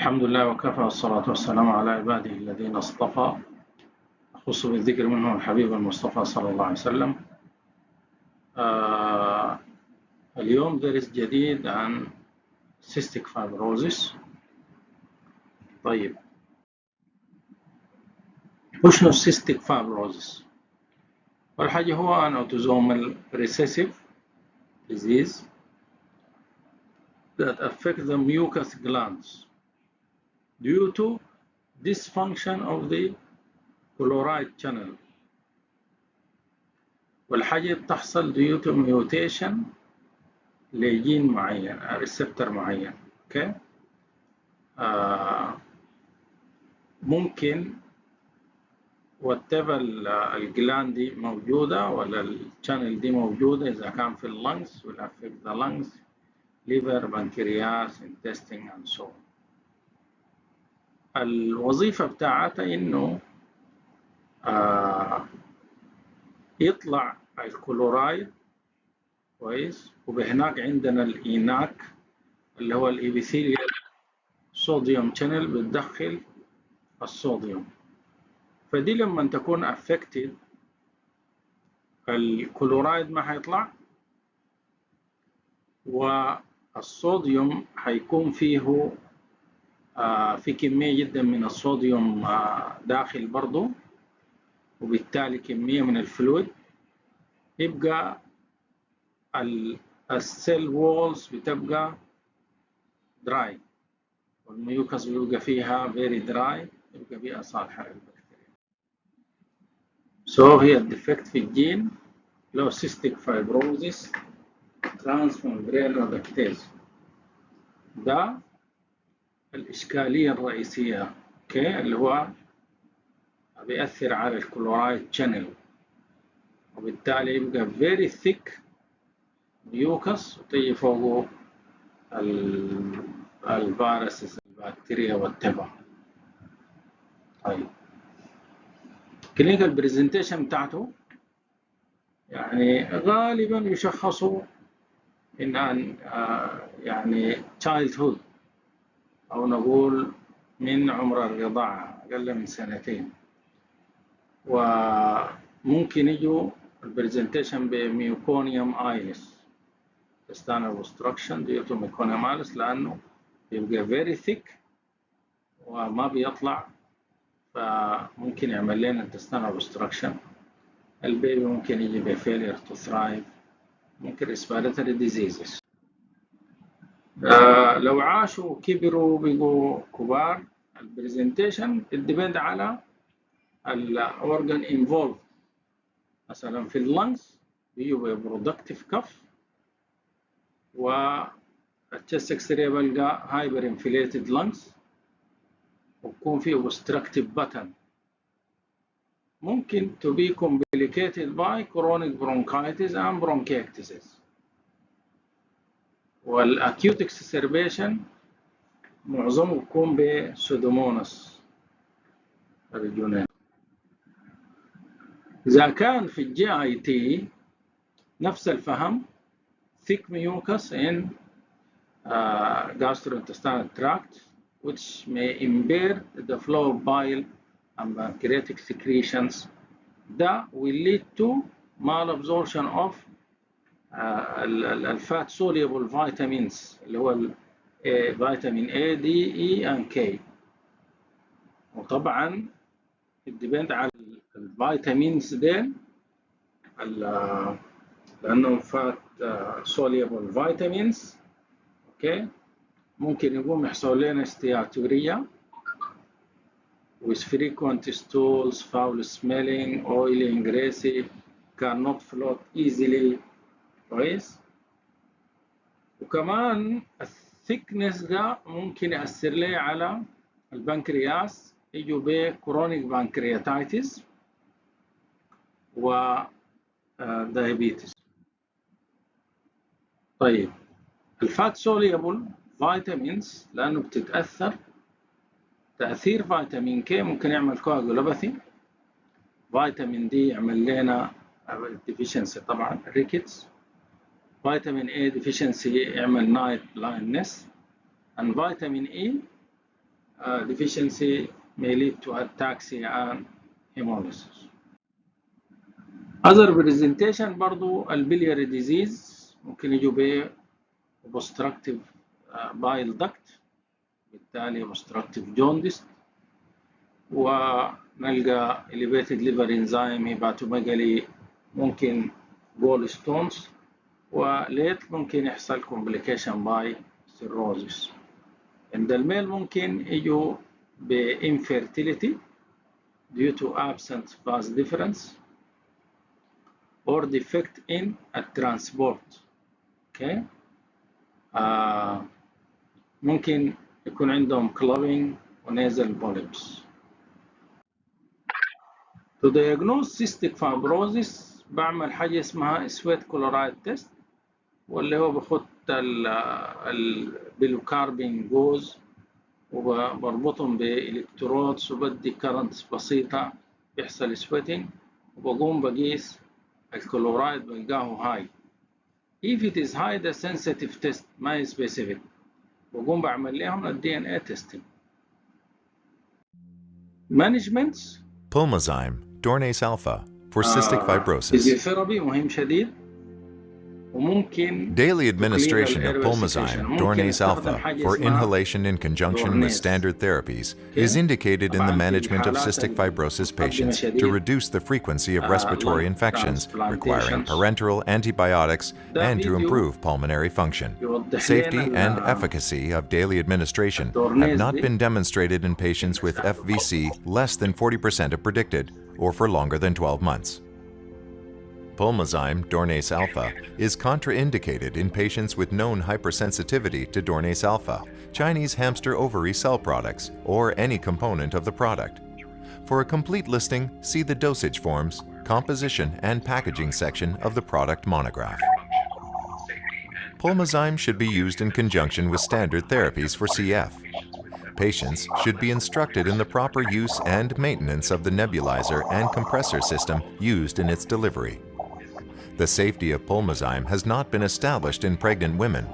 الحمد لله وكفى والصلاة والسلام على عباده الذين اصطفى أخص بالذكر منهم الحبيب المصطفى صلى الله عليه وسلم. اليوم درس جديد عن Cystic Fibrosis. طيب، وشنو Cystic Fibrosis؟ والحاجة هو an autosomal recessive disease that affects the mucous glands due to dysfunction of the chloride channel. والحاجة بتحصل due to mutation لجين معين، ريسبتر معين. اوكي، ممكن whatever الجلاند دي موجودة ولا الشانل دي موجودة، إذا كان في اللنجز will affect the lungs, liver, pancreas, intestine and so on. الوظيفة بتاعتها إنه يطلع الكلورايد كويس، وبهناك عندنا الإيناك اللي هو الإبيثيليال صوديوم شانل بتدخل الصوديوم. فدي لما تكون affected الكلورايد ما هيطلع، والصوديوم هيكون فيه في كمية جدا من الصوديوم داخل برضو، وبالتالي كمية من الفلويد، يبقى السيل وولز بتبقى دراي، والميوكس بيبقى فيها فيري دراي، يبقى بيئة صالحة للبكتيريا. هي الديفكت في الجين لو سيستيك فايبروزيس ترانسممبرين ريدكتيز. ده الإشكالية الرئيسية، اوكي، اللي هو بيأثر على الكلورايد شانل، وبالتالي يبقى very thick ميوكس وتيجي فوقه الفيروس البكتيريا والتبع. طيب، كلينيكال بريزنتيشن بتاعته يعني غالبا يشخصوا ان يعني childhood، او نقول من عمر الرضاعة اقل من 2 سنين، وممكن يجوا البرزنتيشن بميوكونيوم ايلس intestinal obstruction due to meconium ileus، لانه يبقى very thick وما بيطلع، فممكن يعمل لنا intestinal obstruction. البيبي ممكن يجي ب failure to thrive، ممكن respiratory diseases. لو عاشوا وكبروا بقوا كبار، البرزنتيشن depend على الأورجن involved. مثلا في اللنجز بيجوا ببرودكتيف كف، والتشست اكس راي بلقى هايبر انفليتد لنجز، ويكون فيه obstructive button، ممكن to be complicated by chronic bronchitis and bronchiectasis. والacute exacerbation معظمه يكون بسودوموناس الريجونال. إذا كان في الجي اي تي نفس الفهم، thick mucus in gastrointestinal tract which may impair the flow of bile and pancreatic secretions. that will lead to malabsorption of الفات soluble vitamins اللي هو فيتامين A, D, E and K. وطبعا الديبند على الفيتامينز ديل لأنهم فات soluble vitamins. اوكي، ممكن يقوم يحصل لنا استياتوريا with frequent stools, foul smelling, oily and greasy, cannot float easily. كويس. وكمان الثيكنس ده ممكن يأثر لي على البنكرياس، يجوا بكرونيك بانكرياتايتس و دايابيتس. طيب، الفات سوليبل فيتامينز لأنه بتتأثر، تأثير فيتامين كي ممكن يعمل كواجولوباثي، فيتامين دي يعمل لنا ديفيشنسي طبعا ريكيتس، فيتامين A deficiency يعمل نايت بلايندنس، and فيتامين E deficiency may lead to ataxia and hemolysis. Other presentation برضو البلياري disease ممكن يجوا ب obstructive bile duct، بالتالي obstructive jaundice، ونلقى elevated liver enzyme hepatomegaly، ممكن gallstones، وليت ممكن يحصل complication by cirrhosis. عند الميل ممكن يجوا ب infertility due to absent vas difference or defect in a transport. Okay. ممكن يكون عندهم clubbing و nasal polyps. To diagnose cystic fibrosis بعمل حاجة اسمها sweat chloride test، واللي هو بخط البيلوكاربين جوز وبربطهم بإلكترودز وبدي كرنتس بسيطة، بيحصل سويتنج، وبقوم بقيس الكلورايد بلقاه هاي. If it is high the sensitive test ما specific، بقوم بعمل لهم ال DNA testing. Management Pulmozyme Dornase alpha for cystic fibrosis. physiotherapy مهم شديد، وممكن Daily administration of Pulmozyme Dornase alpha for inhalation in conjunction with standard therapies is indicated in the management of cystic fibrosis patients to reduce the frequency of respiratory infections requiring parenteral antibiotics and to improve pulmonary function. Safety and efficacy of daily administration have not been demonstrated in patients with FVC less than 40% of predicted or for longer than 12 months. Pulmozyme Dornase alpha is contraindicated in patients with known hypersensitivity to Dornase alpha, Chinese hamster ovary cell products, or any component of the product. For a complete listing, see the dosage forms, composition, and packaging section of the product monograph. Pulmozyme should be used in conjunction with standard therapies for CF. Patients should be instructed in the proper use and maintenance of the nebulizer and compressor system used in its delivery. The safety of Pulmozyme has not been established in pregnant women.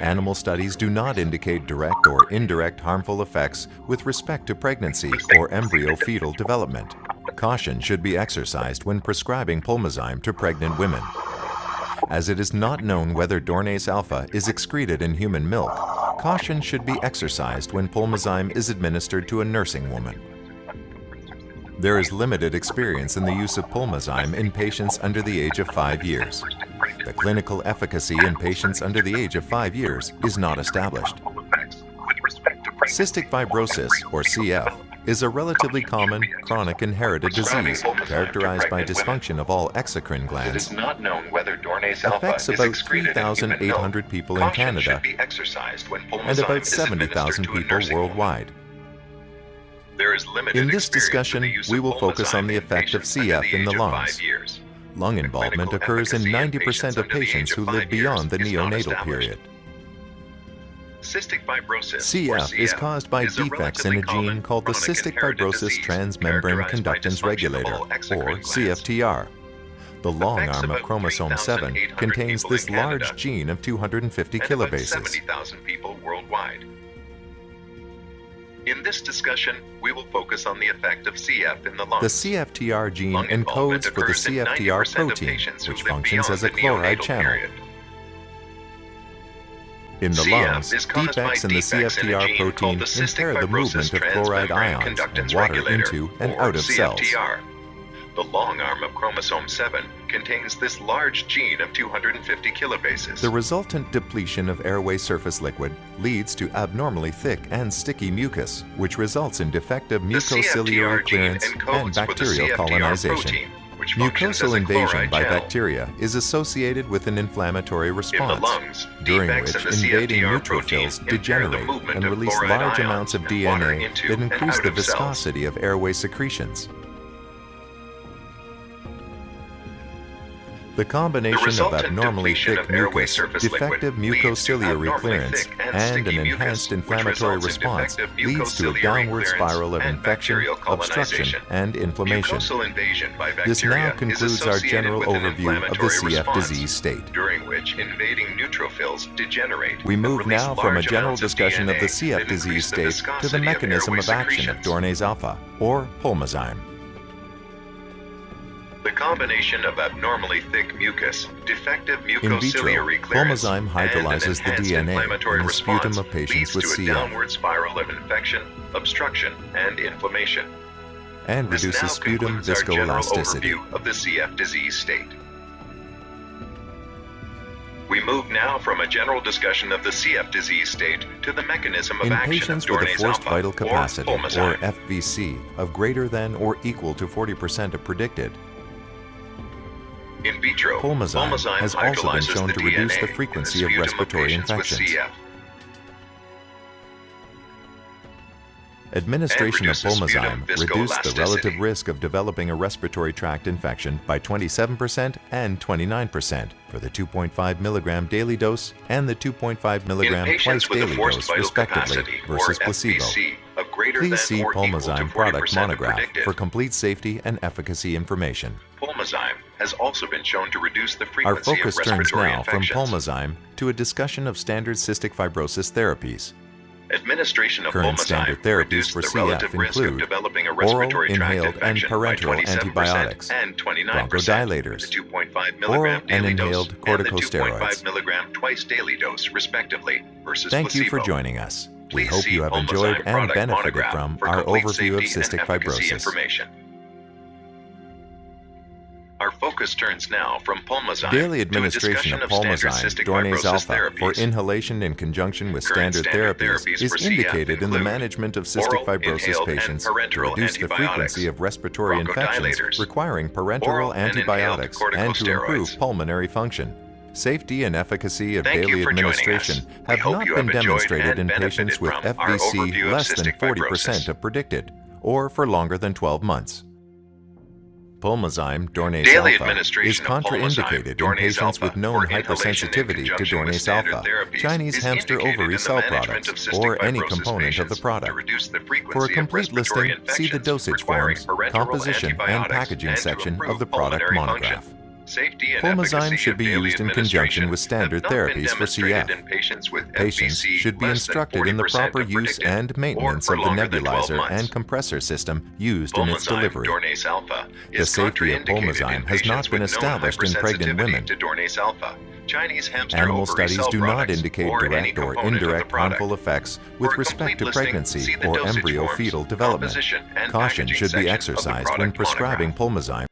Animal studies do not indicate direct or indirect harmful effects with respect to pregnancy or embryo-fetal development. Caution should be exercised when prescribing Pulmozyme to pregnant women. As it is not known whether Dornase alpha is excreted in human milk, caution should be exercised when Pulmozyme is administered to a nursing woman. There is limited experience in the use of Pulmozyme in patients under the age of 5 years. The clinical efficacy in patients under the age of 5 years is not established. Cystic fibrosis, or CF, is a relatively common chronic inherited disease characterized by dysfunction of all exocrine glands. It is not known whether Dornase alpha Affects is about excreted in human milk. 3,800 people in Caution Canada should be exercised when and Pulmozyme about is 70,000 administered to a people nursing woman. worldwide. There is limited In this experience in discussion, the use we of will focus on Pulmozyme the in effect of patients under CF the in the age of 5 lungs. years. Lung The involvement clinical occurs in efficacy 90% of under the patients age who of live 5 years beyond the is not neonatal established. period. Cystic fibrosis, or CF is caused by is a defects in a relatively gene common called the chronic Cystic inherited Fibrosis disease Transmembrane characterized by Conductance dysfunction of Regulator, all or exocrine glands. CFTR. The long Affects arm of about chromosome 7 3,800 contains people this in Canada large gene of 250 and about kilobases. 70,000 people worldwide. In this discussion, we will focus on the effect of CF in the lungs. The CFTR gene Lung involvement encodes for the occurs in CFTR 90% of protein, patients who which live functions beyond as a the chloride neonatal channel. period. In the CF lungs, is caused defects by in the defects in a CFTR gene protein called the Cystic impair the Fibrosis movement of chloride Transmembrane ions Conductance and water Regulator, into and or out of cells. CFTR. The long arm of chromosome 7 contains this large gene of 250 kilobases. The resultant depletion of airway surface liquid leads to abnormally thick and sticky mucus, which results in defective The mucociliary CFTR gene clearance and encodes for the bacterial CFTR colonization. protein, which functions as Mucosal a invasion chloride by channel. bacteria is associated with an inflammatory In the response, lungs, during defects which in the invading CFTR protein neutrophils impair the degenerate movement and of release chloride large ions amounts of and water DNA into that and increase out the of cells. viscosity of airway secretions. The combination of resultant abnormally depletion thick of airway mucus, surface defective liquid leads to mucociliary abnormally clearance, thick and and an sticky mucus, enhanced which inflammatory results in response defective leads to a mucociliary downward clearance spiral of and infection, bacterial obstruction, colonization. and inflammation. Mucosal invasion by bacteria This now is concludes our associated general with an overview of the inflammatory CF response, disease state. during which invading neutrophils degenerate. We and move release now from a large general amounts discussion of the DNA CF that disease increase the state to viscosity the mechanism airway of action of secretions. dornase alpha, or pulmozyme. The combination of abnormally thick mucus, defective In vitro, mucociliary clearance, pulmozyme and hydrolyzes an the enhanced DNA inflammatory in the sputum response of patients with leads to a CF downward spiral of infection, obstruction, and inflammation. and This now reduces sputum concludes our general viscoelasticity. overview of the CF disease state. We move now from a general discussion of the CF disease state to the mechanism of In action patients of with a dornase forced alpha, vital capacity, or or pulmozyme. FVC, of greater than or equal to 40% of predicted, In vitro, pulmozyme has also been hydrolyzes shown the to reduce DNA the in frequency of sputum respiratory patients with infections. CF. Administration of And reduces pulmozyme sputum reduced the relative viscoelasticity. risk of developing a respiratory tract infection by 27% and 29% for the 2.5 milligram daily dose and the 2.5 In milligram twice patients with a daily forced dose, vital respectively, capacity, versus or placebo. FVC, of greater Please than see or equal to Pulmozyme 40% product of monograph predicted. for complete safety and efficacy information. Pulmozyme has also been shown to reduce the Our frequency focus of turns respiratory now from infections. pulmozyme to a discussion of standard cystic fibrosis therapies. Administration of Current pulmozyme standard therapies reduced for the CF relative risk of include developing a oral, respiratory tract inhaled, and infection by parenteral 27% antibiotics, and 29%, bronchodilators, the 2.5 oral milligram and daily inhaled dose, and the 2.5 corticosteroids. milligram twice daily dose, respectively, versus Thank you for placebo. joining us. We Please hope see you have Pulmozyme enjoyed and product benefited monograph from for our complete overview of safety and cystic efficacy fibrosis. information. Our focus turns now from pulmozyme Daily to a administration discussion of standard pulmozyme, cystic dornase fibrosis alpha, for therapies. inhalation in conjunction with Current standard standard therapies therapies is for CF indicated in the include management of cystic oral, fibrosis inhaled, and patients to parenteral reduce the antibiotics, frequency of respiratory infections bronchodilators, requiring parenteral oral and inhaled antibiotics and to improve corticosteroids. pulmonary function. Safety and efficacy of Thank you daily for joining us. administration We have hope not you been have enjoyed demonstrated and in patients benefited with from our FVC overview of less than cystic 40% fibrosis. of predicted, or for longer than 12 months. Pulmozyme dornase Daily alpha is administration of contraindicated in pulmozyme patients dornase with alpha known for inhalation in hypersensitivity to conjunction with dornase standard alpha, therapies Chinese is hamster indicated ovary in the cell management products, of cystic or any fibrosis component of the patients product. to reduce the For a frequency of complete respiratory listing, see the infections dosage requiring forms, parenteral composition, and antibiotics packaging and to section improve of the product pulmonary monograph. function. Safety and Pulmozyme efficacy should of be daily used in administration conjunction with standard have not been therapies for demonstrated CF. in patients with Patients FVC should be less than instructed in the 40% proper of use predicted, and maintenance or of for the longer than 12 nebulizer months. and compressor system used in its Pulmozyme delivery. dornase alpha The is safety of contraindicated pulmozyme in has not patients been with known established in pregnant hypersensitivity women. to dornase alpha. Chinese hamster Animal ovary studies cell do not products, indicate or any direct or component of the indirect product. harmful effects For with a respect complete to listing, pregnancy see the or dosage embryo forms, fetal development. composition, and Caution packaging should be section of the exercised when product prescribing monograph. pulmozyme.